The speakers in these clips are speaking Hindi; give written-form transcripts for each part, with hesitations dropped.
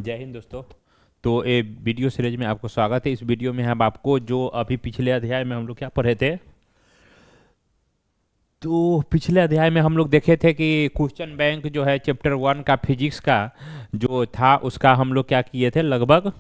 जय हिंद दोस्तों। तो ये वीडियो सीरीज में आपको स्वागत है। इस वीडियो में हम आपको जो अभी पिछले अध्याय में हम लोग क्या पढ़े थे, तो पिछले अध्याय में हम लोग देखे थे कि क्वेश्चन बैंक जो है चैप्टर 1 का फिजिक्स का जो था उसका हम लोग क्या किए थे, लगभग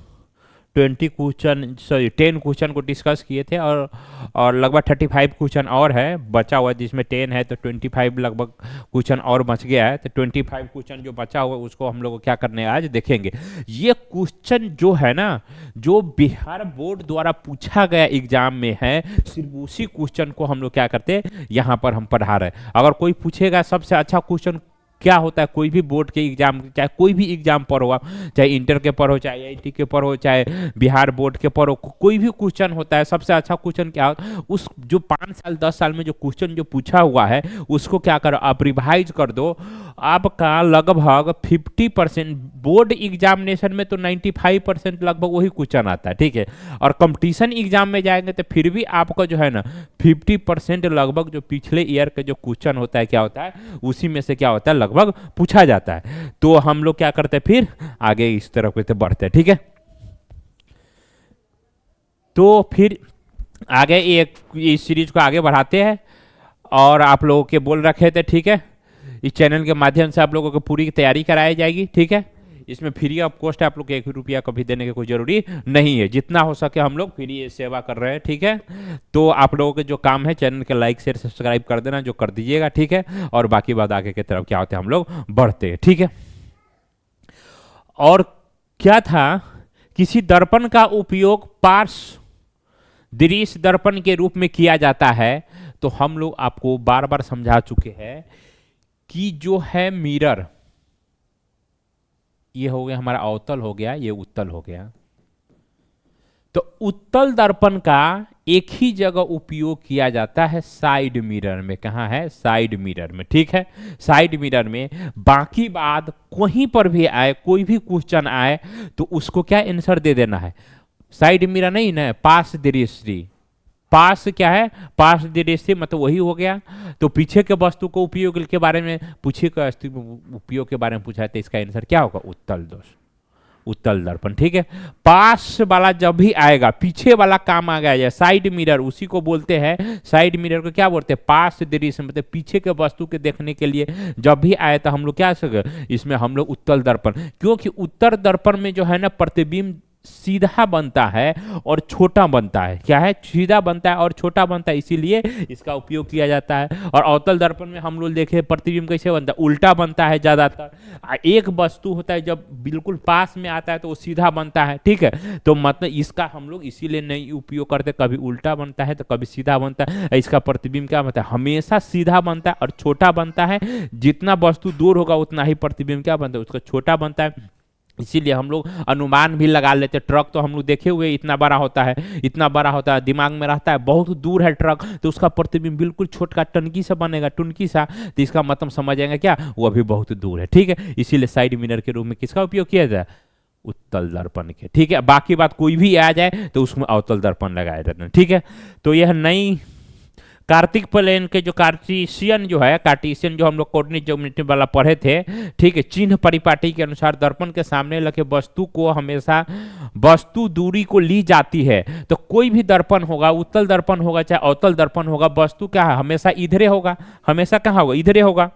10 क्वेश्चन को डिस्कस किए थे और लगभग 35 क्वेश्चन और है बचा हुआ है, जिसमें 10 है तो 25 लगभग क्वेश्चन और बच गया है। तो 25 क्वेश्चन जो बचा हुआ है उसको हम लोग को क्या करने आज देखेंगे। ये क्वेश्चन जो है ना, जो बिहार बोर्ड द्वारा पूछा गया एग्जाम में है, सिर्फ उसी क्वेश्चन को हम लोग क्या करते हैं यहाँ पर हम पढ़ा रहे हैं। अगर कोई पूछेगा सबसे अच्छा क्वेश्चन क्या होता है, कोई भी बोर्ड के एग्जाम, चाहे कोई भी एग्जाम पर हो, चाहे इंटर के पर हो, चाहे आईआईटी के पर हो, चाहे बिहार बोर्ड के पर हो, कोई भी क्वेश्चन होता है, सबसे अच्छा क्वेश्चन क्या हो, उस जो 5 साल 10 साल में जो क्वेश्चन जो पूछा हुआ है उसको क्या करो, आप रिवाइज कर दो। आपका लगभग 50% बोर्ड एग्जामिनेशन में तो 95% लगभग वही क्वेश्चन आता है, ठीक है। और कंपटीशन एग्जाम में जाएंगे तो फिर भी आपका जो है ना 50% लगभग जो पिछले ईयर का जो क्वेश्चन होता है क्या होता है, उसी में से क्या होता है लगभग पूछा जाता है। तो हम लोग क्या करते हैं, फिर आगे इस तरफ से बढ़ते हैं, ठीक है। तो फिर आगे एक इस सीरीज को आगे बढ़ाते हैं और आप लोगों के बोल रखे थे, ठीक है। इस चैनल के माध्यम से आप लोगों को पूरी तैयारी कराई जाएगी, ठीक है। इसमें फ्री ऑफ कॉस्ट है, आप लोग को 1 रुपया कभी देने की कोई जरूरी नहीं है। जितना हो सके हम लोग फ्री सेवा कर रहे हैं, ठीक है। तो आप लोगों के जो काम है, चैनल के लाइक शेयर सब्सक्राइब कर देना, जो कर दीजिएगा, ठीक है। और बाकी बात आगे की तरफ क्या होते हैं हम लोग बढ़ते हैं, ठीक है। और क्या था, किसी दर्पण का उपयोग पार्श्व दृश्य दर्पण के रूप में किया जाता है। तो हम लोग आपको बार बार समझा चुके हैं कि जो है मिरर, ये हो गया हमारा अवतल हो गया, ये उत्तल हो गया। तो उत्तल दर्पण का एक ही जगह उपयोग किया जाता है, साइड मिरर में। कहाँ है? साइड मिरर में, ठीक है। साइड मिरर में बाकी बात कहीं पर भी आए, कोई भी क्वेश्चन आए तो उसको क्या आंसर दे देना है। साइड मिरर नहीं ना, पास दृष्टि। पास क्या है? पास दृष्टि मतलब वही हो गया। तो पीछे के वस्तु को उपयोग के बारे में पूछे, का उपयोग के बारे में पूछा है, तो इसका आंसर क्या होगा? उत्तल दोष, उत्तल दर्पण, ठीक है। पास वाला जब भी आएगा, पीछे वाला काम आ गया, साइड मिरर उसी को बोलते हैं। साइड मिरर को क्या बोलते हैं? पास दृश्य, मतलब पीछे के वस्तु के देखने के लिए जब भी आए तो हम लोग क्या सके, इसमें हम लोग उत्तल दर्पण। क्योंकि उत्तर दर्पण में जो है ना प्रतिबिंब सीधा बनता है और छोटा बनता है। क्या है? सीधा बनता है और छोटा बनता है, इसीलिए इसका उपयोग किया जाता है। और अवतल दर्पण में हम लोग देखे प्रतिबिंब कैसे बनता है, उल्टा बनता है ज्यादातर। एक वस्तु होता है जब बिल्कुल पास में आता है तो वो सीधा बनता है, ठीक है। तो मतलब इसका हम लोग इसीलिए नहीं उपयोग करते, कभी उल्टा बनता है तो कभी सीधा बनता है। इसका प्रतिबिंब क्या बनता है? हमेशा सीधा बनता है और छोटा बनता है। जितना वस्तु दूर होगा उतना ही प्रतिबिंब क्या बनता है, उसका छोटा बनता है। इसीलिए हम लोग अनुमान भी लगा लेते। ट्रक तो हम लोग देखे हुए इतना बड़ा होता है, इतना बड़ा होता है, दिमाग में रहता है बहुत दूर है ट्रक, तो उसका प्रतिबिंब बिल्कुल छोटा टनकी सा बनेगा, टुनकी सा। तो इसका मतलब समझ जाएंगे क्या, वो अभी बहुत दूर है, ठीक है। इसीलिए साइड मिरर के रूप में किसका उपयोग किया जाए? उत्तल दर्पण के, ठीक है। बाकी बात कोई भी आ जाए तो उसमें अवतल दर्पण लगाया जाता है, ठीक है। तो यह नई कार्तिक प्लेन के जो कार्टेशियन जो है, कार्टेशियन जो हम लोग कोऑर्डिनेट ज्योमेट्री वाला पढ़े थे, ठीक है। चिन्ह परिपाटी के अनुसार दर्पण के सामने लगे वस्तु को हमेशा वस्तु दूरी को ली जाती है। तो कोई भी दर्पण होगा, उत्तल दर्पण होगा चाहे अवतल दर्पण होगा, वस्तु क्या है? हमेशा इधरे होगा। हमेशा कहाँ होगा? इधरे होगा।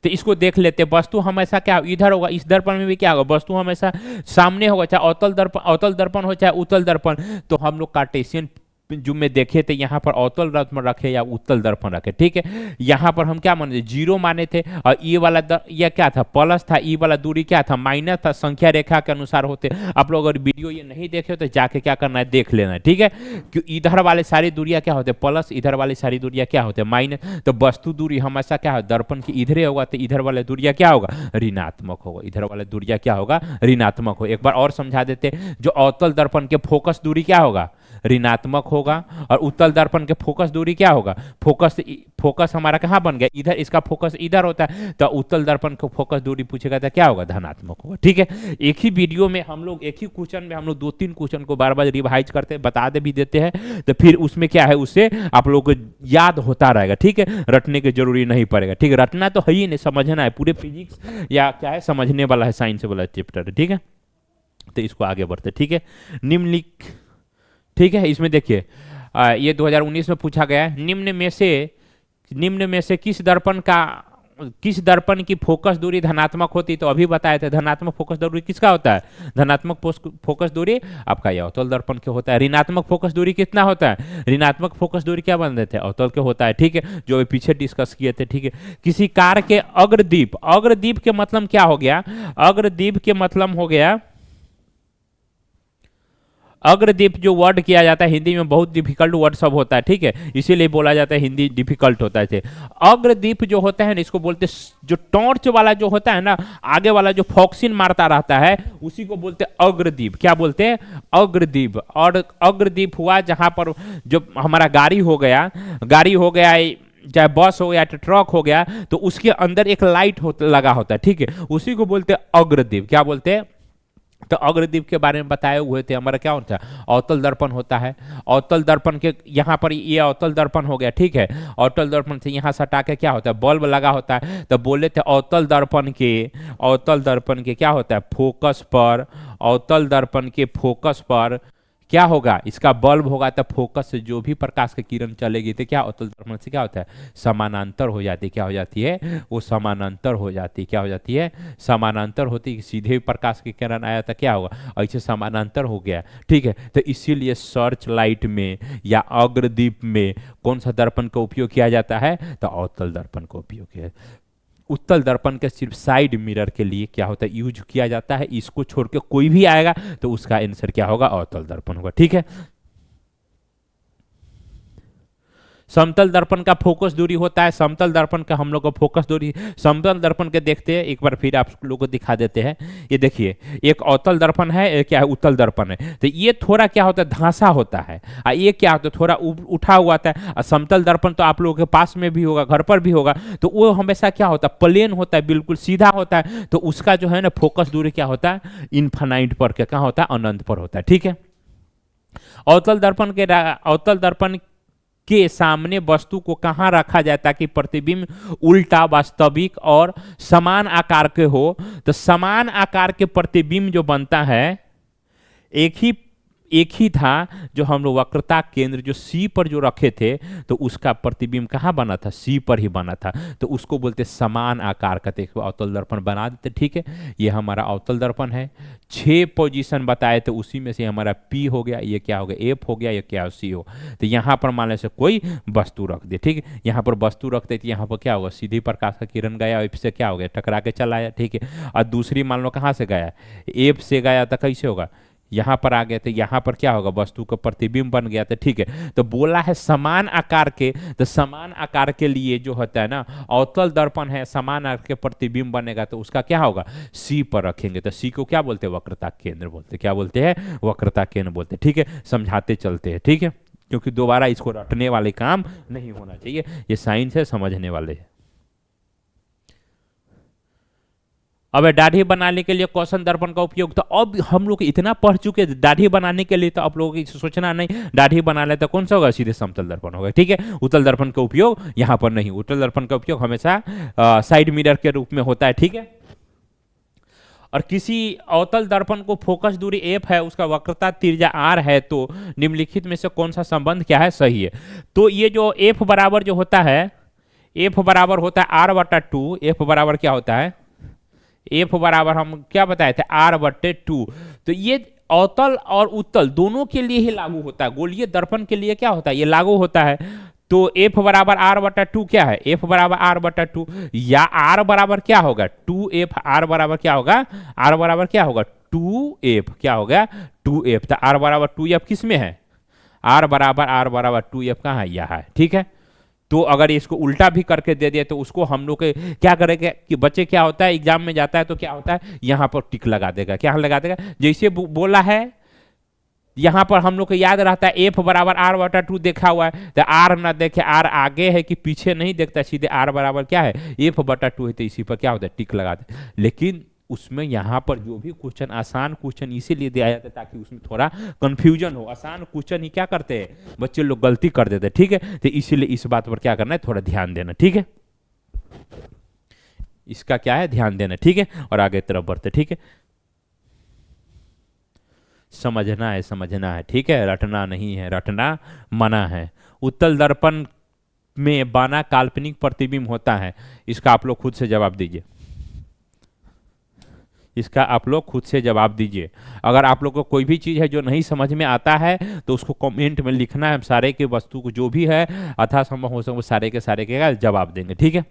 तो इसको देख लेते, वस्तु हमेशा क्या इधर होगा। इस दर्पण में भी क्या होगा? वस्तु हमेशा सामने होगा, चाहे अवतल दर्पण हो चाहे उत्तल दर्पण। तो हम लोग कार्टेशियन जो में देखे थे, यहाँ पर अवतल दर्पण रखे या उत्तल दर्पण रखे, ठीक है। यहाँ पर हम क्या माने? 0 माने थे। और ये वाला ये क्या था? प्लस था। ये वाला दूरी क्या था? माइनस था। संख्या रेखा के अनुसार होते। आप लोग अगर वीडियो ये नहीं देखे तो जाके क्या करना है, देख लेना है, ठीक है। क्यों इधर वाले सारी दूरियां क्या होते? प्लस, इधर वाली सारी दूरियां क्या होते? माइनस। तो वस्तु दूरी हमेशा क्या है? दर्पण की इधरे होगा, तो इधर वाले दूरियां क्या होगा? ऋणात्मक होगा। इधर वाले दूरियां क्या होगा? ऋणात्मक हो। एक बार और समझा देते, जो अवतल दर्पण के फोकस दूरी क्या होगा? ऋणात्मक होगा। और उत्तल दर्पण के फोकस दूरी क्या होगा, फोकस हमारा कहाँ बन गया, इधर, इसका फोकस इधर होता है, तो उत्तल दर्पण को फोकस दूरी पूछेगा तो क्या होगा, धनात्मक होगा। ठीक है, एक ही वीडियो में हम लोग, एक ही क्वेश्चन में हम लोग 2-3 क्वेश्चन को बार बार रिवाइज करते हैं, बता दे भी देते हैं, तो फिर उसमें क्या है, उससे आप लोग को याद होता रहेगा। ठीक है, रटने की जरूरी नहीं पड़ेगा। ठीक है, रटना तो है ही नहीं, समझना है। पूरे फिजिक्स या क्या है, समझने वाला है, साइंस वाला चैप्टर है। ठीक है, तो इसको आगे बढ़ते। ठीक है, निम्नलिखित, ठीक है, इसमें देखिए ये 2019 में पूछा गया है, निम्न में से किस दर्पण की फोकस दूरी धनात्मक होती, तो अभी बताए थे धनात्मक फोकस दूरी किसका होता है, धनात्मक फोकस दूरी आपका ये अवतल दर्पण के होता है। ऋणात्मक फोकस दूरी कितना होता है, ऋणात्मक फोकस दूरी क्या बन देते हैं, अवतल के होता है। ठीक है, जो अभी पीछे डिस्कस किए थे। ठीक है, किसी कार के अग्रदीप के मतलब क्या हो गया, अग्रदीप के मतलब हो गया, अग्रदीप जो वर्ड किया जाता है हिंदी में बहुत डिफिकल्ट वर्ड सब होता है। ठीक है, इसीलिए बोला जाता है हिंदी डिफिकल्ट होता है। अग्रदीप जो होता है ना, इसको बोलते जो टॉर्च वाला जो होता है ना, आगे वाला जो फॉक्सिन मारता रहता है, उसी को बोलते हैं अग्रदीप। क्या बोलते हैं, अग्रदीप। और अग्रदीप हुआ जहां पर जो हमारा गाड़ी हो गया, चाहे बस हो गया, ट्रक हो गया, तो उसके अंदर एक लाइट लगा होता है। ठीक है, उसी को बोलते हैं अग्रदीप। क्या बोलते हैं, तो अग्रदीप के बारे में बताए हुए थे। हमारा क्या होता है, अवतल दर्पण होता है। अवतल दर्पण के यहाँ पर ये अवतल दर्पण हो गया। ठीक है, अवतल दर्पण से यहाँ सटा के क्या होता है, बल्ब लगा होता है। तो बोले थे अवतल दर्पण के क्या होता है, फोकस पर, अवतल दर्पण के फोकस पर क्या होगा, इसका बल्ब होगा, तो फोकस से जो भी प्रकाश की किरण चलेगी तो क्या अवतल दर्पण से क्या होता है, समानांतर हो जाती है। क्या हो जाती है, वो समानांतर हो जाती है। क्या हो जाती है, समानांतर होती है। सीधे प्रकाश की किरण आया था, क्या होगा, ऐसे समानांतर हो गया। ठीक है, तो इसीलिए सर्च लाइट में या अग्रदीप में कौन सा दर्पण का उपयोग किया जाता है, तो अवतल दर्पण का उपयोग किया। उत्तल दर्पण के सिर्फ साइड मिरर के लिए क्या होता है, यूज किया जाता है। इसको छोड़ के कोई भी आएगा तो उसका आंसर क्या होगा, अवतल दर्पण होगा। ठीक है, समतल दर्पण का फोकस दूरी होता है, समतल दर्पण का हम लोग को फोकस दूरी, समतल दर्पण के देखते हैं एक बार, फिर आप लोगों को दिखा देते हैं। ये देखिए, एक अवतल दर्पण है, एक क्या है, उत्तल दर्पण है। तो ये थोड़ा क्या होता है, धांसा होता है, और ये क्या होता है, थोड़ा उठा हुआ आता है। और समतल दर्पण तो आप लोगों के पास में भी होगा, घर पर भी होगा, तो वो हमेशा क्या होता है, प्लेन होता है, बिल्कुल सीधा होता है। तो उसका जो है ना फोकस दूरी क्या होता है, इनफाइनाइट पर क्या होता है, अनंत पर होता है। ठीक है, अवतल दर्पण के सामने वस्तु को कहां रखा जाए ताकि प्रतिबिंब उल्टा, वास्तविक और समान आकार के हो, तो समान आकार के प्रतिबिंब जो बनता है, एक ही था जो हम लोग वक्रता केंद्र जो सी पर जो रखे थे, तो उसका प्रतिबिंब कहाँ बना था, सी पर ही बना था। तो उसको बोलते समान आकार का, देखो अवतल दर्पण बना देते। ठीक है, ये हमारा अवतल दर्पण है। 6 पोजीशन बताए थे, उसी में से हमारा पी हो गया, ये क्या हो गया, एफ हो गया, ये क्या हो, सी हो। तो यहाँ पर मान से कोई वस्तु रख दे। ठीक है, यहाँ पर वस्तु रखते तो यहाँ पर क्या होगा, सीधी प्रकाश का किरण गया, एफ से क्या हो गया, टकरा के चला आया। ठीक है, और दूसरी मान लो कहाँ से गया, एफ से गया, तो कैसे होगा, यहां पर आ गए थे, यहां पर क्या होगा, वस्तु का प्रतिबिंब बन गया था। ठीक है, तो बोला है समान आकार के, तो समान आकार के लिए जो होता है ना, अवतल दर्पण है, समान आकार के प्रतिबिंब बनेगा, तो उसका क्या होगा, सी पर रखेंगे। तो सी को क्या बोलते हैं, वक्रता केंद्र बोलते हैं। क्या बोलते हैं, वक्रता केंद्र बोलते हैं। ठीक है, समझाते चलते हैं। ठीक है, क्योंकि दोबारा इसको रटने वाले काम नहीं होना चाहिए, ये साइंस है, समझने वाले है। अब दाढ़ी बनाने के लिए कौशन दर्पण का उपयोग, तो अब हम लोग इतना पढ़ चुके दाढ़ी बनाने के लिए, तो आप लोगों को सोचना नहीं, दाढ़ी बना ले तो कौन सा होगा, सीधे समतल दर्पण होगा। ठीक है, उत्तल दर्पण का उपयोग यहां पर नहीं, उत्तल दर्पण का उपयोग हमेशा साइड मिरर के रूप में होता है। ठीक है, और किसी अवतल दर्पण को फोकस दूरी एफ है, उसका वक्रता त्रिज्या आर है, तो निम्नलिखित में से कौन सा संबंध क्या है, सही है। तो ये जो एफ बराबर जो होता है, एफ बराबर होता है आर बटा 2। एफ बराबर क्या होता है, एफ बराबर हम क्या बताए थे, आर बटे 2। तो ये अवतल और उत्तल दोनों के लिए ही लागू होता है, गोलीय दर्पण के लिए क्या होता है, ये लागू होता है। तो एफ बराबर आर बटा 2 क्या है, एफ बराबर आर बटा 2, या आर बराबर क्या होगा, 2f। आर बराबर क्या होगा, आर बराबर क्या होगा, 2f। क्या होगा, 2f। तो आर बराबर 2f किस में है, आर बराबर 2f कहाँ है, यह है। ठीक है, तो अगर इसको उल्टा भी करके दे दिया तो उसको हम लोग क्या करेंगे कि बच्चे क्या होता है, एग्जाम में जाता है तो क्या होता है, यहां पर टिक लगा देगा, क्या लगा देगा, जैसे बोला है यहां पर हम लोग को याद रहता है एफ बराबर आर बटा 2 देखा हुआ है, तो आर ना देखे, आर आगे है कि पीछे नहीं देखता, सीधे आर बराबर क्या है एफ बटा 2 है, तो इसी पर क्या होता है टिक लगा दे। लेकिन उसमें यहाँ पर जो भी क्वेश्चन आसान क्वेश्चन इसीलिए दिया जाता है ताकि उसमें थोड़ा कंफ्यूजन हो। आसान क्वेश्चन ही क्या करते हैं बच्चे लोग गलती कर देते हैं, ठीक है, तो इसीलिए इस बात पर क्या करना है थोड़ा ध्यान देना, ठीक है, इसका क्या है ध्यान देना, ठीक है, और आगे तरफ बढ़ते, ठीक है, समझना है समझना है, ठीक है, रटना नहीं है, रटना मना है। उत्तल दर्पण में बना काल्पनिक प्रतिबिंब होता है, इसका आप लोग खुद से जवाब दीजिए, इसका आप लोग खुद से जवाब दीजिए। अगर आप लोग को कोई भी चीज़ है जो नहीं समझ में आता है तो उसको कमेंट में लिखना है, हम सारे के वस्तु को जो भी है यथासंभव हो सके सारे के जवाब देंगे, ठीक है।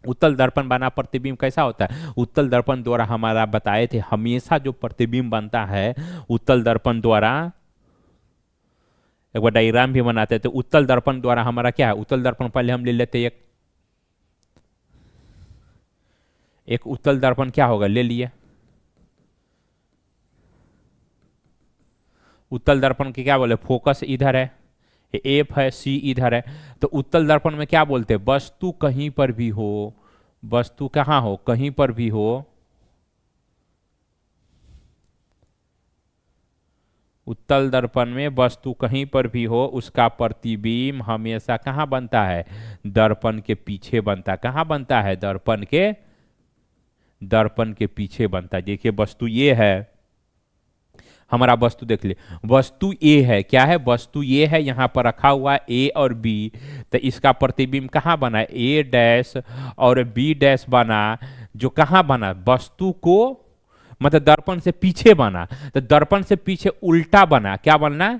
उत्तल दर्पण बना प्रतिबिंब कैसा होता है, उत्तल दर्पण द्वारा हमारा बताए थे हमेशा जो प्रतिबिंब बनता है उत्तल दर्पण द्वारा, एक बार डायग्राम भी बनाते हैं, तो उत्तल दर्पण द्वारा हमारा क्या है, उत्तल दर्पण पहले हम ले लेते हैं, एक उत्तल दर्पण क्या होगा ले लिए, उत्तल दर्पण की क्या बोले फोकस इधर है, एफ है, सी इधर है, तो उत्तल दर्पण में क्या बोलते हैं वस्तु कहीं पर भी हो, वस्तु कहाँ हो कहीं पर भी हो, उत्तल दर्पण में वस्तु कहीं पर भी हो उसका प्रतिबिंब हमेशा कहाँ बनता है, दर्पण के पीछे बनता है, कहाँ बनता है दर्पण के पीछे बनता है। देखिए वस्तु ये है, हमारा वस्तु देख ले, वस्तु ए है, क्या है वस्तु ये है, यहां पर रखा हुआ है ए और बी, तो इसका प्रतिबिंब कहाँ बना ए डैश और बी डैश बना, जो कहाँ बना वस्तु को मतलब दर्पण से पीछे बना, तो दर्पण से पीछे उल्टा बना, क्या बनना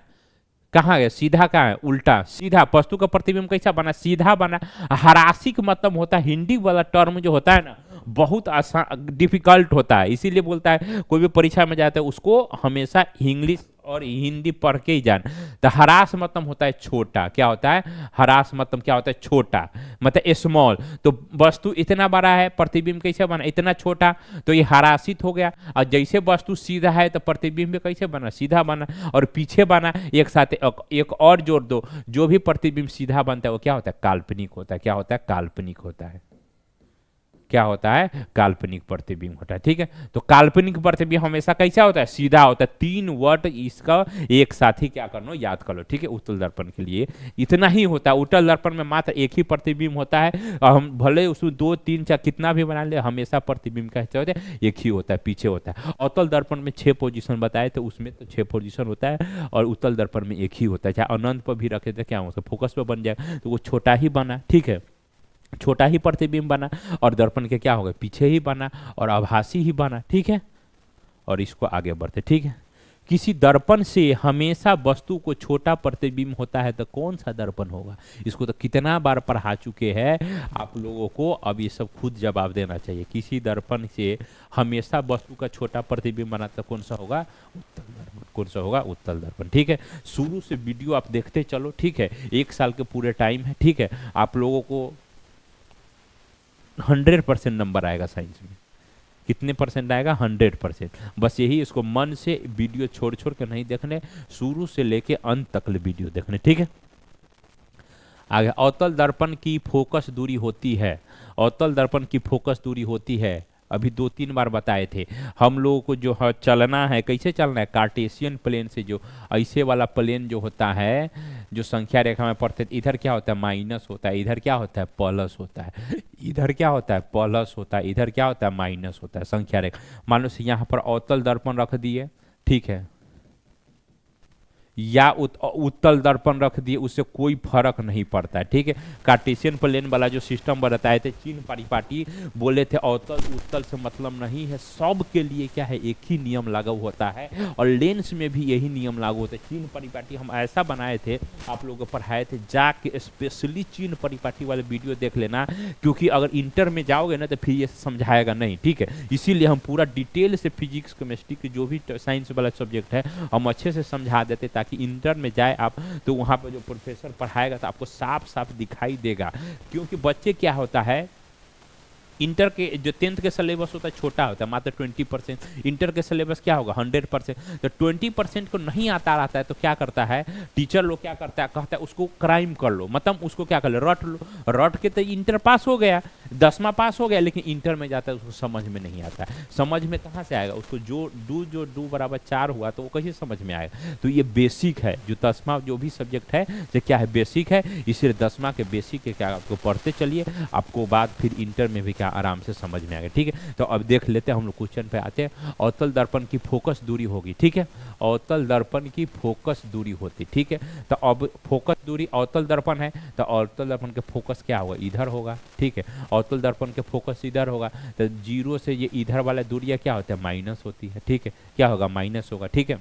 कहाँ है सीधा, कहाँ है उल्टा, सीधा वस्तु का प्रतिबिंब कैसा बना सीधा बना। हरासिक मतलब होता है हिंदी वाला टर्म जो होता है ना बहुत आसान डिफिकल्ट होता है, इसीलिए बोलता है कोई भी परीक्षा में जाता है उसको हमेशा इंग्लिश और हिंदी पढ़ के ही जान। तो हरास मतलब होता है छोटा, क्या होता है हरास मतलब क्या होता है छोटा, मतलब स्मॉल, तो वस्तु इतना बड़ा है प्रतिबिंब कैसे बना इतना छोटा, तो ये हरासित हो गया। और जैसे वस्तु सीधा है तो प्रतिबिंब कैसे बना सीधा बना, और पीछे बना एक साथ एक और जोड़ दो, जो भी प्रतिबिंब सीधा बनता है वो क्या होता है काल्पनिक होता है, क्या होता है काल्पनिक होता है, क्या होता है काल्पनिक प्रतिबिंब होता है, ठीक है। तो काल्पनिक प्रतिबिंब हमेशा कैसा होता है सीधा होता है, 3 वर्ड इसका एक साथ ही क्या करना याद कर लो, ठीक है। उत्तल दर्पण के लिए इतना ही होता है, उत्तल दर्पण में मात्र एक ही प्रतिबिंब होता है, और हम भले उसमें 2 3 4 कितना भी बना ले हमेशा प्रतिबिंब कैसे होता है एक ही होता है पीछे होता है। अवतल दर्पण में 6 पोजीशन बताए थे उसमें तो 6 पोजीशन होता है, और उत्तल दर्पण में एक ही होता है, चाहे अनंत पर भी रखे थे क्या होता फोकस पर बन जाए तो वो छोटा ही बना, ठीक है छोटा ही प्रतिबिंब बना, और दर्पण के क्या होगा पीछे ही बना और आभासी ही बना, ठीक है। और इसको आगे बढ़ते, ठीक है। किसी दर्पण से हमेशा वस्तु को छोटा प्रतिबिंब होता है तो कौन सा दर्पण होगा, इसको तो कितना बार पढ़ा चुके हैं आप लोगों को, अब ये सब खुद जवाब देना चाहिए। किसी दर्पण से हमेशा वस्तु का छोटा प्रतिबिंब बना तो कौन सा होगा उत्तल दर्पण, कौन सा होगा उत्तल दर्पण, ठीक है। शुरू से वीडियो आप देखते चलो, ठीक है 1 साल के पूरे टाइम है, ठीक है। आप लोगों को 100% नंबर आएगा साइंस में, कितने परसेंट आएगा 100%। बस यही इसको मन से वीडियो छोड़ छोड़ के नहीं देखने, शुरू से लेके अंत तक वीडियो देखने, ठीक है। आगे अवतल दर्पण की फोकस दूरी होती है, अवतल दर्पण की फोकस दूरी होती है अभी 2-3 बार बताए थे हम लोगों को, जो है चलना है कैसे चलना है कार्टेशियन प्लेन से, जो ऐसे वाला प्लेन जो होता है जो संख्या रेखा में पढ़ते इधर क्या होता है माइनस होता है, इधर क्या होता है प्लस होता है, इधर क्या होता है प्लस होता है, इधर क्या होता है माइनस होता है संख्या रेखा। मान लो यहाँ पर अवतल दर्पण रख दिए, ठीक है, या उत्तल दर्पण रख दिए, उससे कोई फर्क नहीं पड़ता है, ठीक है। कार्टेशियन प्लेन वाला जो सिस्टम बताए थे चिन्ह परिपाटी बोले थे अवतल उत्तल से मतलब नहीं है, सब के लिए क्या है एक ही नियम लागू होता है, और लेंस में भी यही नियम लागू होता है। चिन्ह परिपाटी हम ऐसा बनाए थे आप लोगों को पढ़ाए थे, जाके स्पेशली चिन्ह परिपाटी वाले वीडियो देख लेना, क्योंकि अगर इंटर में जाओगे ना तो फिर ये समझाएगा नहीं, ठीक है। इसीलिए हम पूरा डिटेल से फिजिक्स केमिस्ट्री की जो भी साइंस वाला सब्जेक्ट है हम अच्छे से समझा देते, ताकि इंटर में जाए आप तो वहां पर जो प्रोफेसर पढ़ाएगा तो आपको साफ साफ दिखाई देगा। क्योंकि बच्चे क्या होता है इंटर के जो 10th के सिलेबस होता है छोटा होता है, मात्र 20%। इंटर के सिलेबस क्या होगा 100%। तो 20% को नहीं आता रहता है तो क्या करता है टीचर लोग, क्या करता है कहता है उसको क्राइम कर लो, मतलब उसको क्या कर लो रट लो। रट के तो इंटर पास हो गया, 10वां पास हो गया, लेकिन इंटर में जाता है उसको समझ में नहीं आता है। समझ में कहाँ से आएगा उसको, जो डू बराबर 4 हुआ तो वो कैसे समझ में आएगा। तो ये बेसिक है, जो 10वां जो भी सब्जेक्ट है ये क्या है बेसिक है, इसलिए 10वां के बेसिक के क्या आपको पढ़ते चलिए, आपको बाद फिर इंटर में भी क्या आराम से समझ में आएगा। ठीक है, तो अब देख लेते हैं हम लोग क्वेश्चन पे आते हैं। अवतल दर्पण की फोकस दूरी होगी, ठीक है, अवतल दर्पण की फोकस दूरी होती, ठीक है। तो अब फोकस दूरी अवतल दर्पण है तो अवतल दर्पण के फोकस क्या होगा इधर होगा, ठीक है। अवतल दर्पण के फोकस इधर होगा तो 0 से ये इधर वाला दूरियां क्या होता है माइनस होती है, ठीक है, क्या होगा माइनस होगा, ठीक है।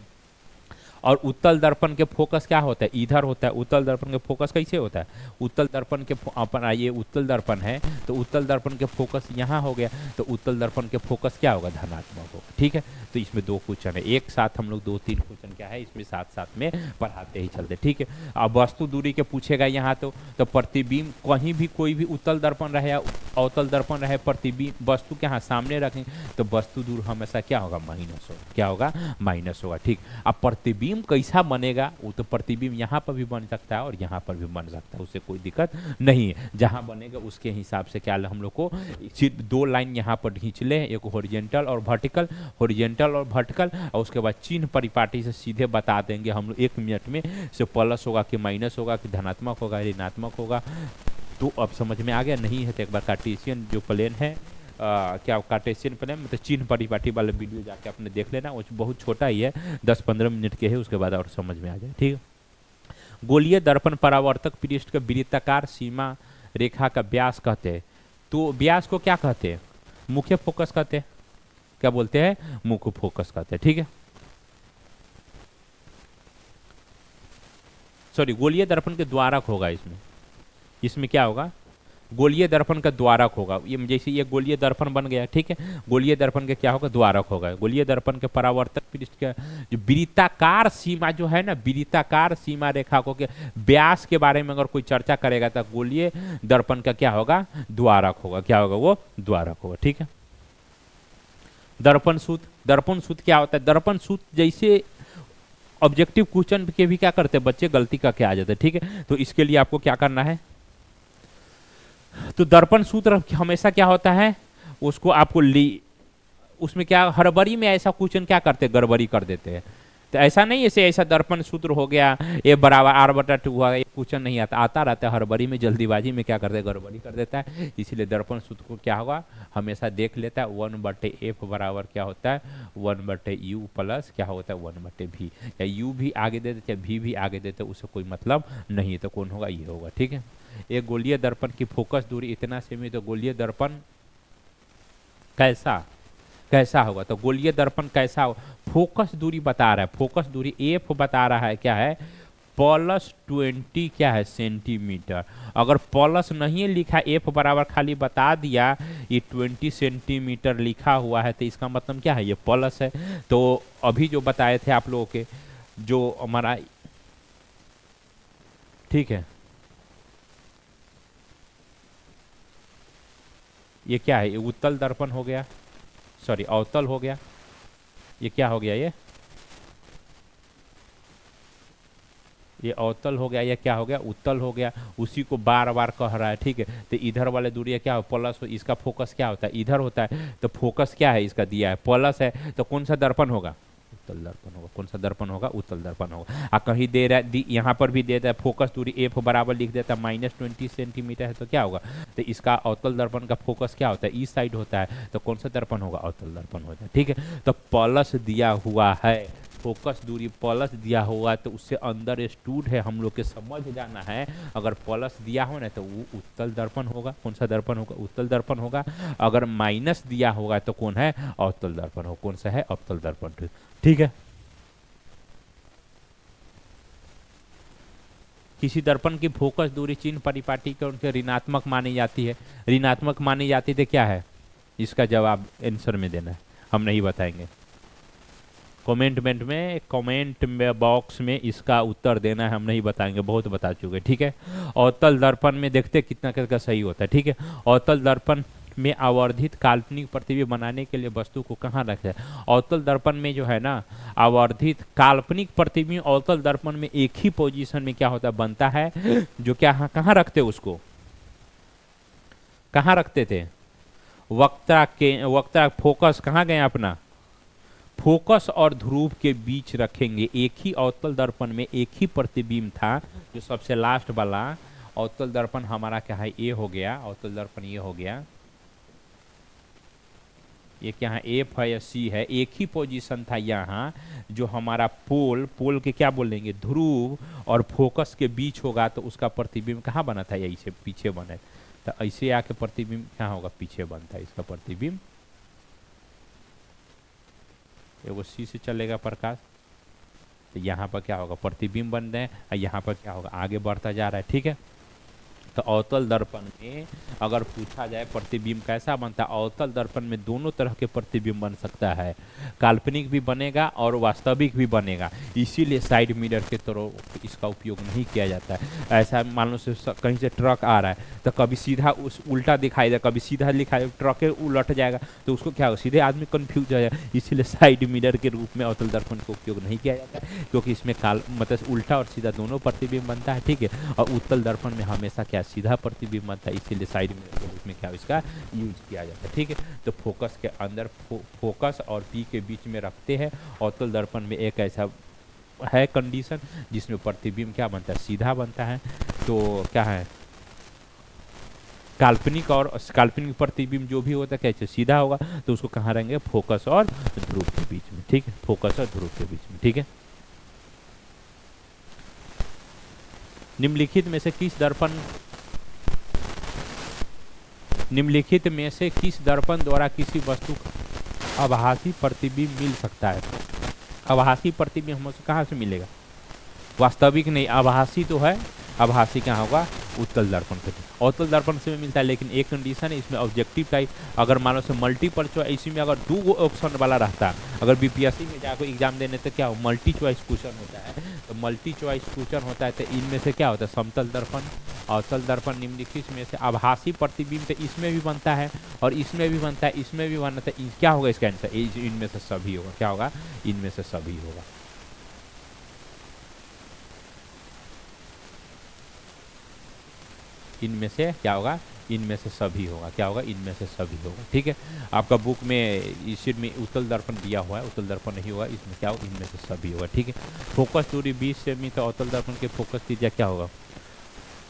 और उत्तल दर्पण के फोकस क्या होता है इधर होता है। उत्तल दर्पण के फोकस कैसे होता है, उत्तल दर्पण के अपन ये उत्तल दर्पण है तो उत्तल दर्पण के फोकस यहाँ हो गया, तो उत्तल दर्पण के फोकस क्या होगा धनात्मक होगा, ठीक है। तो इसमें 2 क्वेश्चन है, एक साथ हम लोग 2-3 क्वेश्चन क्या है इसमें साथ साथ में पढ़ाते ही चलते, ठीक है। अब वस्तु दूरी के पूछेगा यहाँ तो प्रतिबिंब कहीं भी कोई भी उत्तल दर्पण रहे या अवतल दर्पण रहे, प्रतिबिंब वस्तु के यहाँ सामने रखें तो वस्तु दूर हमेशा क्या होगा माइनस होगा, क्या होगा माइनस होगा, ठीक। अब प्रतिबिंब कैसा बनेगा वो तो प्रतिबिंब यहाँ पर भी बन सकता है और यहाँ पर भी बन सकता है, उससे कोई दिक्कत नहीं है। जहाँ बनेगा उसके हिसाब से क्या हम लोग को सिर्फ 2 लाइन यहाँ पर खींच ले, एक हॉरिजॉन्टल और वर्टिकल, हॉरिजॉन्टल और वर्टिकल, और उसके बाद चिन्ह परिपाटी से सीधे बता देंगे हम लोग 1 मिनट में से प्लस होगा कि माइनस होगा कि धनात्मक होगा ऋणात्मक होगा। तो अब समझ में आ गया, नहीं है तो एक बार कार्टेशियन जो प्लेन है क्या कार्टेशियन प्लेन मतलब चिन्ह परिपाटी वाला वीडियो जाके आपने देख लेना, वो बहुत छोटा ही है 10-15 मिनट के है, उसके बाद और समझ में आ जाए, ठीक है। गोलीय दर्पण परावर्तक पृष्ठ के वृत्ताकार सीमा रेखा का व्यास कहते हैं। तो व्यास को क्या कहते हैं मुख्य फोकस कहते हैं, क्या बोलते हैं मुख्य फोकस कहते हैं, ठीक है। सॉरी गोलीय दर्पण के द्वारक होगा इसमें क्या होगा गोलीय दर्पण का द्वारक होगा। ये जैसे ये गोलीय दर्पण बन गया, ठीक है, गोलीय दर्पण के क्या होगा द्वारक होगा। गोलीय दर्पण के परावर्तक पृष्ठ के जो वृत्ताकार सीमा जो है ना, वृत्ताकार सीमा रेखा को के व्यास के बारे में अगर कोई चर्चा करेगा तो गोलीय दर्पण का क्या होगा द्वारक होगा, क्या होगा वो द्वारक होगा, ठीक है। दर्पण सूत्र क्या होता है, दर्पण सूत्र जैसे ऑब्जेक्टिव क्वेश्चन के भी क्या करते हैं बच्चे गलती करके आ जाते हैं, ठीक है। तो इसके लिए आपको क्या करना है, तो दर्पण सूत्र हमेशा क्या होता है उसको आपको उसमें क्या हड़बड़ी में ऐसा क्वेश्चन क्या करते गड़बड़ी कर देते हैं। तो ऐसा नहीं है ऐसा दर्पण सूत्र हो गया ए बराबर r/2 हुआ, ये क्वेश्चन नहीं आता रहता है हड़बड़ी में जल्दीबाजी में क्या करते हैं गड़बड़ी कर देता है। इसीलिए दर्पण सूत्र को क्या होगा हमेशा देख लेता है 1/f बराबर क्या होता है 1/u प्लस क्या होता है 1/v, या u भी आगे दे देते v भी आगे देते उससे कोई मतलब नहीं है, तो कौन होगा ये होगा, ठीक है। एक गोलीय दर्पण की फोकस दूरी इतना सेमी, तो गोलीय दर्पण कैसा होगा, तो गोलीय दर्पण कैसा हो फोकस दूरी बता रहा है, फोकस दूरी f बता रहा है क्या है +20 क्या है सेंटीमीटर। अगर प्लस नहीं लिखा f बराबर खाली बता दिया ये 20 सेंटीमीटर लिखा हुआ है तो इसका मतलब क्या है ये प्लस है। तो अभी जो बताए थे आप लोगों के जो हमारा ठीक है ये क्या है ये उत्तल दर्पण हो गया, सॉरी अवतल हो गया, ये क्या हो गया ये अवतल हो गया, ये क्या हो गया उत्तल हो गया, उसी को बार बार कह रहा है, ठीक है। तो इधर वाले दूरी क्या हो प्लस, इसका फोकस क्या होता है इधर होता है, तो फोकस क्या है इसका दिया है प्लस है, तो कौन सा दर्पण होगा उत्तल दर्पण होगा, कौन सा दर्पण होगा उत्तल दर्पण होगा। आ कहीं दे रहा है यहाँ पर भी दे देता है फोकस दूरी f बराबर लिख देता है -20 सेंटीमीटर है, तो क्या होगा तो इसका अवतल दर्पण का फोकस क्या होता है इस साइड होता है, तो कौन सा दर्पण होगा अवतल दर्पण होता है, ठीक है। तो प्लस दिया हुआ है फोकस दूरी प्लस दिया हुआ तो उससे अंदर स्टूड है, हम लोग के समझ जाना है। अगर प्लस दिया हो ना तो वो उत्तल दर्पण होगा, कौन सा दर्पण होगा उत्तल दर्पण होगा। अगर माइनस दिया होगा तो कौन है अवतल दर्पण हो, कौन सा है अवतल दर्पण, ठीक है। किसी दर्पण की फोकस दूरी चिन्ह परिपाटी के उनके ऋणात्मक मानी जाती है, ऋणात्मक मानी जाती है क्या है इसका जवाब आंसर में देना है, हम नहीं बताएंगे। कमेंट में बॉक्स में इसका उत्तर देना है, हम नहीं बताएंगे, बहुत बता चुके, ठीक है। अवतल दर्पण में देखते कितना कितना सही होता है, ठीक है। अवतल दर्पण में आवर्धित काल्पनिक प्रतिबिंब बनाने के लिए वस्तु को कहाँ रखते हैं? अवतल दर्पण में जो है ना आवर्धित काल्पनिक प्रतिबिंब अवतल दर्पण में एक ही पोजीशन में क्या होता है बनता है, जो क्या कहाँ रखते उसको, कहाँ रखते थे? वक्ता फोकस कहाँ गए अपना, फोकस और ध्रुव के बीच रखेंगे। एक ही अवतल दर्पण में एक ही प्रतिबिंब था, जो सबसे लास्ट वाला अवतल दर्पण हमारा क्या है, ए हो गया, अवतल दर्पण ये हो गया, ये क्या है, एफ है या सी है, एक ही पोजीशन था यहाँ, जो हमारा पोल के क्या बोलेंगे, ध्रुव और फोकस के बीच होगा, तो उसका प्रतिबिंब कहाँ बना था, यही से पीछे बने, तो ऐसे आके प्रतिबिंब क्या होगा, पीछे बनता है इसका प्रतिबिंब। वो सी से चलेगा प्रकाश, तो यहाँ पर क्या होगा, प्रतिबिंब बन रहे हैं, और यहाँ पर क्या होगा, आगे बढ़ता जा रहा है। ठीक है, तो अवतल दर्पण में अगर पूछा जाए प्रतिबिंब कैसा बनता है, अवतल दर्पण में दोनों तरह के प्रतिबिंब बन सकता है, काल्पनिक भी बनेगा और वास्तविक भी बनेगा, इसीलिए साइड मिरर के तरह इसका उपयोग नहीं किया जाता है। ऐसा मान लो से कहीं से ट्रक आ रहा है, तो कभी सीधा उस उल्टा दिखाई दे, कभी सीधा दिखाई, ट्रक उलट जाएगा, तो उसको क्या होगा, सीधे आदमी कन्फ्यूज हो जाएगा, इसीलिए साइड मिरर के रूप में अवतल दर्पण का उपयोग नहीं किया जाता है, क्योंकि इसमें मतलब उल्टा और सीधा दोनों प्रतिबिंब बनता है। ठीक है, और उत्तल दर्पण में हमेशा क्या सीधा प्रतिबिंब बनता है, इसीलिए साइड मिरर के रूप में क्या इसका यूज किया जाता है। ठीक है, तो फोकस के अंदर फोकस और पी के बीच में रखते हैं। अवतल दर्पण में एक ऐसा है कंडीशन जिसमें प्रतिबिंब क्या बनता है, सीधा बनता है, तो क्या है, काल्पनिक और काल्पनिक प्रतिबिंब जो भी होता है कैसे सीधा होगा, तो उसको कहाँ रहेंगे, फोकस और ध्रुव के बीच में। ठीक है, फोकस और ध्रुव के बीच में। ठीक है, निम्नलिखित में से किस दर्पण द्वारा किसी वस्तु का आभासी प्रतिबिंब मिल सकता है? आभासी प्रतिबिंब हमसे कहाँ से मिलेगा, वास्तविक नहीं, आभासी तो है, आभासी क्या होगा, उत्तल दर्पण से, अवतल दर्पण से मिलता है, लेकिन एक कंडीशन है इसमें, ऑब्जेक्टिव टाइप, अगर मान लो से मल्टीपल चॉइस, इसी में अगर 2 ऑप्शन वाला रहता, अगर बीपीएससी में जाकर एग्जाम देने तो क्या हो, मल्टी चॉइस क्वेश्चन होता है, तो मल्टी चॉइस क्वेश्चन होता है, तो इनमें से क्या होता है, समतल दर्पण, अवतल दर्पण, निम्नलिखित में से आभासी प्रतिबिंब तो इसमें भी बनता है और इसमें भी बनता है, इसमें भी बनता है, क्या होगा इसका आंसर, इनमें से सभी होगा, क्या होगा, इनमें से सभी होगा। इनमें से क्या होगा, इनमें से सभी होगा, क्या होगा, इनमें से सभी होगा। ठीक है, आपका बुक में इस में उत्तल दर्पण दिया हुआ है, उत्तल दर्पण नहीं होगा, इसमें क्या होगा, इनमें से सभी होगा। ठीक है, फोकस दूरी 20 सेमी, तो अवतल दर्पण के फोकस त्रिज्या क्या होगा,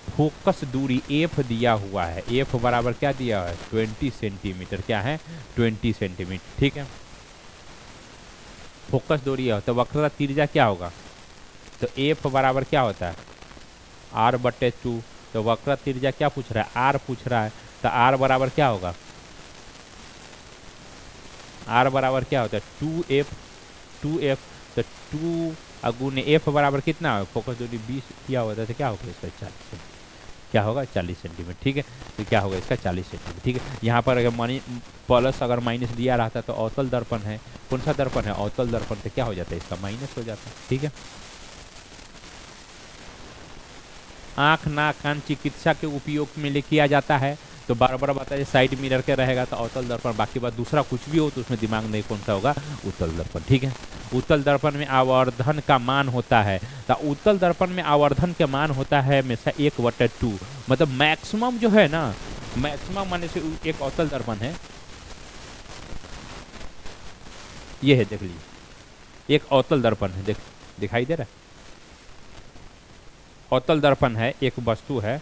फोकस दूरी एफ दिया हुआ है, एफ बराबर क्या दिया हुआ है, 20 सेंटीमीटर, क्या है, 20 सेंटीमीटर। ठीक है, फोकस दूरी है, तो वक्रता त्रिज्या क्या होगा, तो एफ बराबर क्या होता है, r/2, तो वक्र त्रिज्या क्या पूछ रहा है, आर पूछ रहा है, तो आर बराबर क्या होगा, आर बराबर क्या होता है, 2f, तो 2 अगुने एफ बराबर कितना है, फोकस दूरी 20 किया होता है, तो क्या होगा इसका 40, क्या होगा 40 सेंटीमीटर। ठीक है, तो क्या होगा इसका 40 सेंटीमीटर। ठीक है, यहाँ पर अगर प्लस अगर माइनस दिया रहता तो अवतल दर्पण है, कौन सा दर्पण है, अवतल दर्पण, तो क्या हो जाता है, इसका माइनस हो जाता है। ठीक है, आँख नाक कान चिकित्सा के उपयोग में ले किया जाता है, तो बार बार बताइए साइड मिरर के रहेगा तो अवतल दर्पण, बाकी बात दूसरा कुछ भी हो तो उसमें दिमाग नहीं, कौन सा होगा, उत्तल दर्पण। ठीक है, उत्तल दर्पण में आवर्धन का मान होता है, तो उत्तल दर्पण में आवर्धन के मान होता है हमेशा 1/2, मतलब मैक्सिमम जो है ना, मैक्सिमम माने से एक अवतल दर्पण है, ये है, देख लीजिए, एक अवतल दर्पण है, दिखाई दे रहा है, अवतल दर्पण है, एक वस्तु है,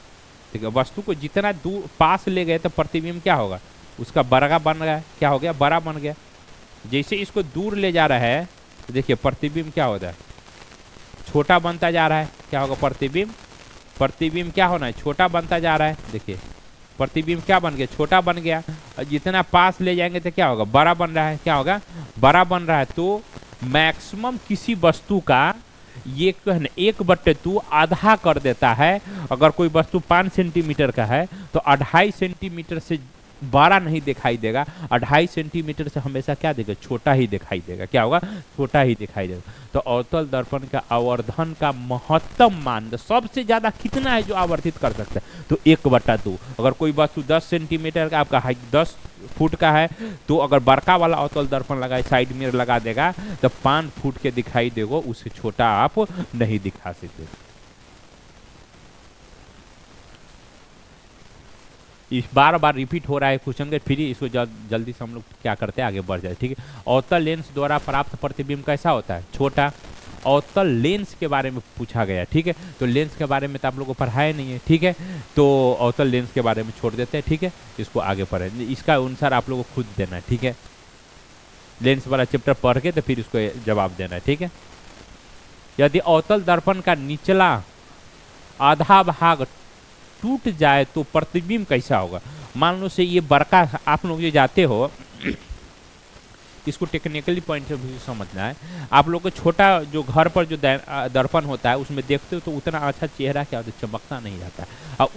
ठीक है, वस्तु को जितना दूर पास ले गए तो प्रतिबिंब क्या होगा, उसका बड़ा बन गया, क्या हो गया, बड़ा बन गया। जैसे इसको दूर ले जा रहा है तो देखिए प्रतिबिंब क्या होता है, छोटा बनता जा रहा है, क्या होगा, प्रतिबिंब क्या होना है, छोटा बनता जा रहा है। देखिए प्रतिबिंब क्या बन गया, छोटा बन गया, और जितना पास ले जाएंगे तो क्या होगा, बड़ा बन रहा है, क्या होगा, बड़ा बन रहा है। तो मैक्सिमम किसी वस्तु का ये 1/2 आधा कर देता है। अगर कोई वस्तु 5 सेंटीमीटर का है तो 2.5 सेंटीमीटर से बड़ा नहीं दिखाई देगा। 2.5 सेंटीमीटर से हमेशा क्या देगा, छोटा ही दिखाई देगा। क्या होगा, छोटा ही दिखाई देगा। तो अवतल दर्पण का आवर्धन का महत्तम मान सबसे ज्यादा कितना है जो आवर्धित कर सकता है, तो 1/2। अगर कोई वस्तु 10 सेंटीमीटर का आपका हाइट 10 फुट का है, तो अगर बड़का वाला अवतल दर्पण लगाए, साइड मिरर लगा देगा, तो 5 फुट के दिखाई देगा, उससे छोटा आप नहीं दिखा सकते। इस बार बार रिपीट हो रहा है क्वेश्चन के, फिर इसको जल्दी से हम लोग क्या करते हैं, आगे बढ़ जाए। ठीक है, अवतल लेंस द्वारा प्राप्त प्रतिबिंब कैसा होता है, छोटा। अवतल लेंस के बारे में पूछा गया। ठीक है, तो लेंस के बारे में तो आप लोगों को पढ़ाया नहीं है। ठीक है, तो अवतल लेंस के बारे में छोड़ देते हैं। ठीक है, इसको आगे पढ़े, इसका अनुसार आप लोगों को खुद देना है। ठीक है, लेंस वाला चैप्टर पढ़ के तो फिर उसको जवाब देना है। ठीक है, यदि अवतल दर्पण का निचला आधा भाग टूट जाए तो प्रतिबिंब कैसा होगा। मान लो से ये बड़का, आप लोग जो जाते हो, इसको टेक्निकली पॉइंट ऑफ व्यू समझना है। आप लोग को छोटा जो घर पर जो दर्पण होता है उसमें देखते हो तो उतना अच्छा चेहरा क्या होता है, चमकता नहीं रहता है। और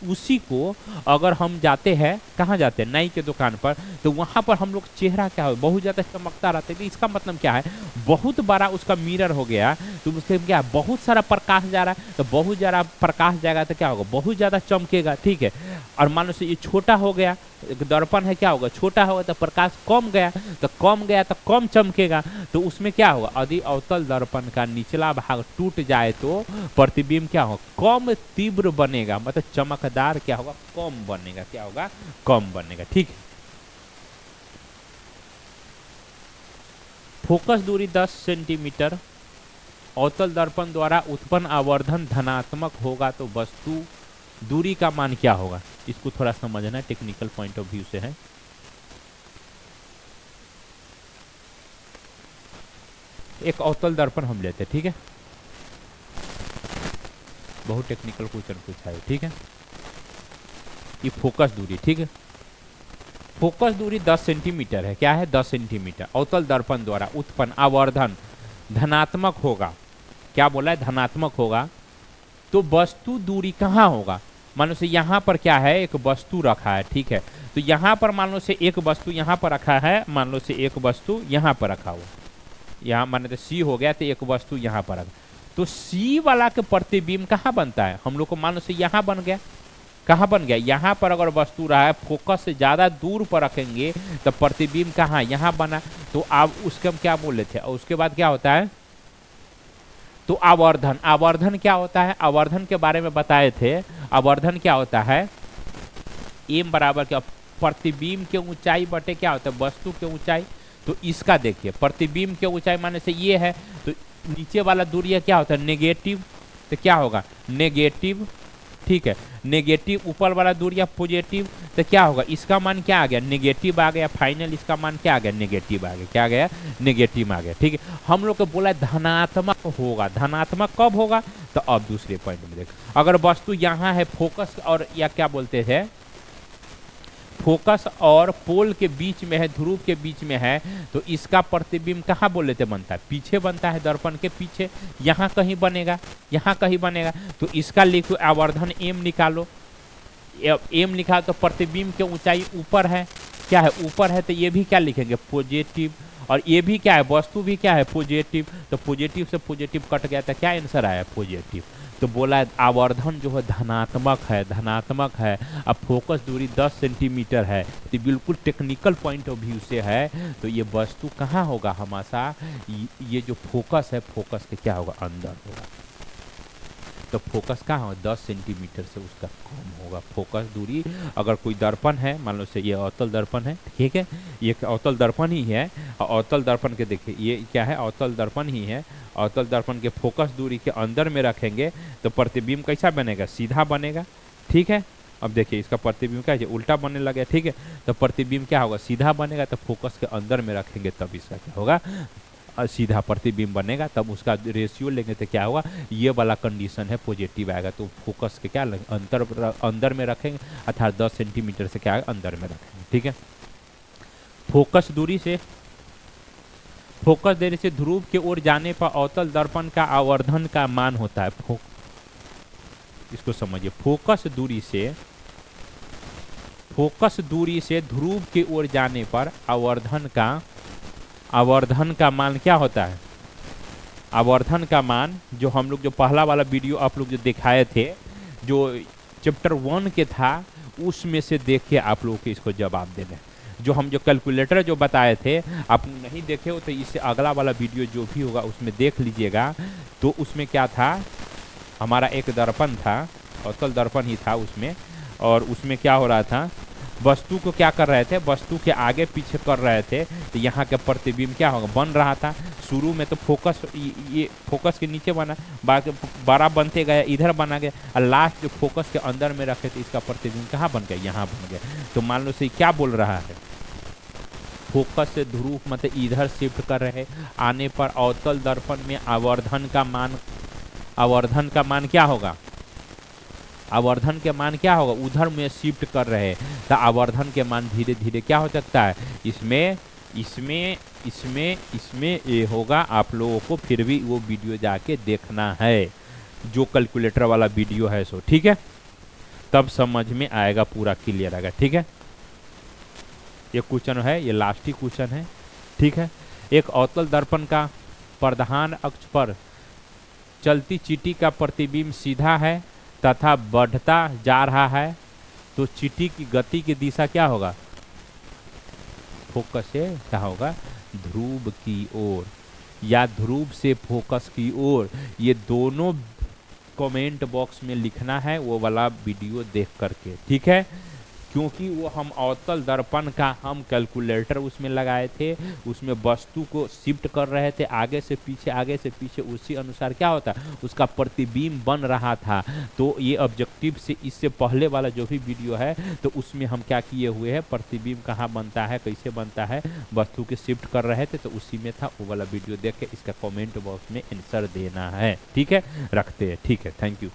उसी को अगर हम जाते हैं, कहाँ जाते हैं, नाई के दुकान पर, तो वहाँ पर हम लोग चेहरा क्या हो, बहुत ज़्यादा चमकता रहता है। तो इसका मतलब क्या है, बहुत बड़ा उसका मिरर हो गया, तो उससे क्या है, बहुत सारा प्रकाश जा रहा है, तो बहुत ज़्यादा प्रकाश जाएगा तो क्या होगा, बहुत ज़्यादा चमकेगा। ठीक है, और मान लो से ये छोटा हो गया, दर्पण है, क्या होगा, छोटा होगा तो प्रकाश कम गया, तो कम चमकेगा। तो उसमें क्या होगा, यदि अवतल दर्पण का निचला भाग टूट जाए तो प्रतिबिंब क्या होगा, कम तीव्र बनेगा, मतलब चमकदार क्या होगा, कम बनेगा। क्या होगा, कम बनेगा। ठीक है, फोकस दूरी 10 सेंटीमीटर, अवतल दर्पण द्वारा उत्पन्न आवर्धन धनात्मक होगा तो वस्तु दूरी का मान क्या होगा। इसको थोड़ा समझना है, टेक्निकल पॉइंट ऑफ व्यू से है। एक अवतल दर्पण हम लेते हैं। ठीक है, बहुत टेक्निकल क्वेश्चन पूछा है। ठीक है, ये फोकस दूरी, ठीक है, फोकस दूरी 10 सेंटीमीटर है। क्या है, 10 सेंटीमीटर। अवतल दर्पण द्वारा उत्पन्न आवर्धन धनात्मक होगा। क्या बोला है, धनात्मक होगा। तो वस्तु दूरी कहाँ होगा, मान लो से यहाँ पर क्या है, एक वस्तु रखा है। ठीक है, तो यहाँ पर मान लो से एक वस्तु यहाँ पर रखा है, मान लो से एक वस्तु यहाँ पर रखा हुआ, यहाँ मान लो सी हो गया, तो एक वस्तु यहाँ पर रखा, तो सी वाला के प्रतिबिंब कहाँ बनता है, हम लोग को मान लो से यहाँ बन गया। कहाँ बन गया, यहाँ पर अगर वस्तु रहा है, फोकस से ज़्यादा दूर पर रखेंगे तो प्रतिबिंब कहाँ, यहाँ बना। तो आप उसके हम क्या बोल रहे थे, और उसके बाद क्या होता है, तो आवर्धन। आवर्धन क्या होता है, आवर्धन के बारे में बताए थे। आवर्धन क्या होता है, एम बराबर क्या, प्रतिबिंब के ऊंचाई बटे क्या होता है, वस्तु के ऊंचाई। तो इसका देखिए, प्रतिबिंब के ऊंचाई माने से ये है, तो नीचे वाला दूरी क्या होता है, नेगेटिव, तो क्या होगा, नेगेटिव। ठीक है, नेगेटिव, ऊपर वाला दूरिया पॉजिटिव, तो क्या होगा, इसका मान क्या आ गया, नेगेटिव आ गया। फाइनल इसका मान क्या आ गया, नेगेटिव आ गया। क्या आ गया, नेगेटिव आ गया। ठीक है, हम लोग को बोला धनात्मक होगा। धनात्मक कब होगा, तो अब दूसरे पॉइंट में देख, अगर वस्तु यहाँ है, फोकस और या क्या बोलते हैं, फोकस और पोल के बीच में है, ध्रुव के बीच में है, तो इसका प्रतिबिंब कहाँ बोल लेते बनता है, पीछे बनता है, दर्पण के पीछे, यहाँ कहीं बनेगा, यहाँ कहीं बनेगा। तो इसका लिखो आवर्धन एम निकालो, एम निकालो तो प्रतिबिंब के ऊंचाई ऊपर है, क्या है, ऊपर है, तो ये भी क्या लिखेंगे, पॉजिटिव, और ये भी क्या है, वस्तु भी क्या है, पॉजिटिव। तो पॉजिटिव से पॉजिटिव कट गया था, क्या आंसर आया, पॉजिटिव। तो बोला आवर्धन जो है धनात्मक है, धनात्मक है। अब फोकस दूरी 10 सेंटीमीटर है, तो बिल्कुल टेक्निकल पॉइंट ऑफ व्यू से है, तो ये वस्तु कहाँ होगा, हमेशा ये जो फोकस है, फोकस के क्या होगा, अंदर होगा। तो फोकस कहाँ होगा, 10 सेंटीमीटर से उसका कम होगा फोकस दूरी। अगर कोई दर्पण है, मान लो से ये अवतल दर्पण है, ठीक है, ये अवतल दर्पण ही है, और अवतल दर्पण के देखिए ये क्या है, अवतल दर्पण ही है। अवतल दर्पण के फोकस दूरी के अंदर में रखेंगे तो प्रतिबिंब कैसा बनेगा, सीधा बनेगा। ठीक है, अब देखिए इसका प्रतिबिंब क्या है, उल्टा बनने लगे। ठीक है, तो प्रतिबिंब क्या होगा, सीधा बनेगा। तो फोकस के अंदर में रखेंगे तब इसका क्या होगा, सीधा प्रतिबिंब बनेगा। तब उसका रेशियो लेंगे तो क्या होगा, ये वाला कंडीशन है, पॉजिटिव आएगा। तो फोकस के क्या अंदर में रखेंगे, अर्थात 10 सेंटीमीटर से क्या है, अंदर में रखेंगे। ठीक है, फोकस दूरी से, फोकस देने से ध्रुव की ओर जाने पर अवतल दर्पण का आवर्धन का मान होता है। इसको समझिए, फोकस दूरी से, फोकस दूरी से ध्रुव की ओर जाने पर आवर्धन का मान क्या होता है? आवर्धन का मान जो हम लोग जो पहला वाला वीडियो आप लोग जो दिखाए थे, जो चैप्टर 1 के था, उसमें से देख के आप लोगों के इसको जवाब देना है। जो हम जो कैलकुलेटर जो बताए थे, आप नहीं देखे हो तो इससे अगला वाला वीडियो जो भी होगा उसमें देख लीजिएगा। तो उसमें क्या था, हमारा एक दर्पण था, अवतल दर्पण ही था उसमें, और उसमें क्या हो रहा था, वस्तु को क्या कर रहे थे, वस्तु के आगे पीछे कर रहे थे, तो यहाँ का प्रतिबिंब क्या होगा, बन रहा था। शुरू में तो फोकस, ये फोकस के नीचे बना, बड़ा बनते गया, इधर बना गया, और लास्ट जो फोकस के अंदर में रखे थे इसका प्रतिबिंब कहाँ बन गया, यहाँ बन गया। तो मान लो सही क्या बोल रहा है, फोकस से ध्रुव मतलब इधर शिफ्ट कर रहे, आने पर अवतल दर्पण में आवर्धन का मान क्या होगा, आवर्धन के मान क्या होगा, उधर में शिफ्ट कर रहे, तो आवर्धन के मान धीरे धीरे क्या हो सकता है, इसमें ये होगा। आप लोगों को फिर भी वो वीडियो जाके देखना है, जो कैलकुलेटर वाला वीडियो है सो, ठीक है, तब समझ में आएगा, पूरा क्लियर आएगा, ठीक है। ये क्वेश्चन है, ये लास्ट ही क्वेश्चन है, ठीक है। एक अवतल दर्पण का प्रधान अक्ष पर चलती चींटी का प्रतिबिंब सीधा है तथा बढ़ता जा रहा है, तो चींटी की गति की दिशा क्या होगा, फोकस से क्या होगा, ध्रुव की ओर या ध्रुव से फोकस की ओर। ये दोनों कमेंट बॉक्स में लिखना है, वो वाला वीडियो देख करके, ठीक है। क्योंकि वो हम अवतल दर्पण का हम कैलकुलेटर उसमें लगाए थे, उसमें वस्तु को शिफ्ट कर रहे थे आगे से पीछे, उसी अनुसार क्या होता है, उसका प्रतिबिंब बन रहा था। तो ये ऑब्जेक्टिव से इससे पहले वाला जो भी वीडियो है, तो उसमें हम क्या किए हुए हैं, प्रतिबिंब कहाँ बनता है, कैसे बनता है, वस्तु के शिफ्ट कर रहे थे, तो उसी में था। वो वाला वीडियो देख के इसका कॉमेंट बॉक्स में आंसर देना है, ठीक है। रखते हैं, ठीक है, थैंक यू।